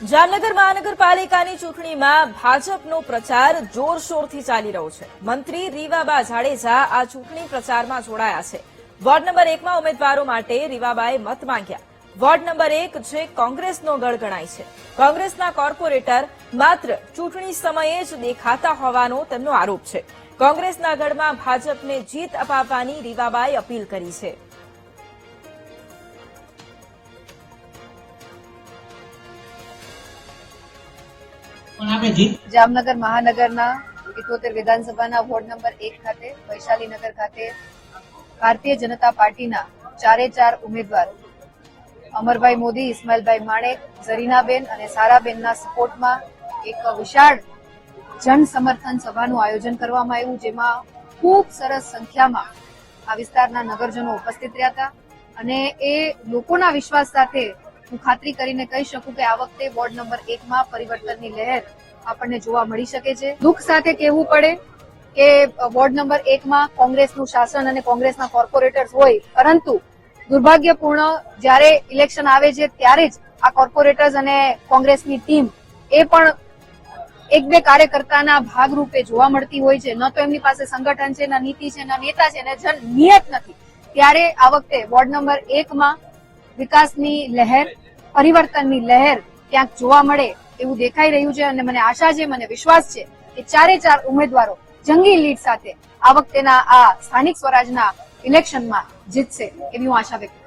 જામનગર મહાનગરપાલિકાની ચૂંટણીમાં ભાજપનો પ્રચાર જોરશોરથી ચાલી રહ્યો છે। મંત્રી રીવાબા જાડેજા આ ચૂંટણી પ્રચારમાં જોડાયા છે। વોર્ડ નંબર 1માં ઉમેદવારો માટે રીવાબાએ મત માંગ્યા। વોર્ડ નંબર 1 જે કોંગ્રેસનો ગઢ ગણાય છે। કોંગ્રેસના કોર્પોરેટર માત્ર ચૂંટણી સમયે જ દેખાતા હોવાનો તેમનો આરોપ છે। કોંગ્રેસના ગઢમાં ભાજપને જીત અપાવવાની રીવાબાએ અપીલ કરી છે। જામનગર મહાનગરના 78 વિધાનસભાના વોર્ડ નંબર 1 ખાતે વૈશાલીનગર ખાતે ભારતીય જનતા પાર્ટીના 4 ઉમેદવાર અમરભાઈ મોદી, ઇસ્માઇલભાઈ માણેક, ઝરીનાબેન અને સારાબેનના સપોર્ટમાં એક વિશાળ જન સમર્થન સભાનું આયોજન કરવામાં આવ્યું, જેમાં ખૂબ સરસ સંખ્યામાં આ વિસ્તારના નગરજનો ઉપસ્થિત રહ્યા હતા અને એ લોકોના વિશ્વાસ સાથે હું ખાતરી કરીને કહી શકું કે આ વખતે વોર્ડ નંબર 1માં પરિવર્તનની લહેર આપણને જોવા મળી શકે છે। દુઃખ સાથે કહેવું પડે કે વોર્ડ નંબર 1માં કોંગ્રેસનું શાસન અને કોંગ્રેસના કોર્પોરેટર્સ હોય, પરંતુ દુર્ભાગ્યપૂર્ણ જ્યારે ઇલેક્શન આવે છે ત્યારે જ આ કોર્પોરેટર્સ અને કોંગ્રેસની ટીમ એ પણ એક બે કાર્યકર્તાના ભાગરૂપે જોવા મળતી હોય છે। ન તો એમની પાસે સંગઠન છે, ન નીતિ છે, ન નેતા છે, ન નિયત નથી। ત્યારે આ વખતે વોર્ડ નંબર 1માં વિકાસની લહેર, પરિવર્તનની લહેર ક્યાંક જોવા મળે એવું દેખાઈ રહ્યું છે અને મને આશા છે, મને વિશ્વાસ છે કે 4 ઉમેદવારો જંગી લીડ સાથે આ વખતેના આ સ્થાનિક સ્વરાજના ઇલેક્શનમાં જીતશે એવી હું આશા વ્યક્ત કરું છું।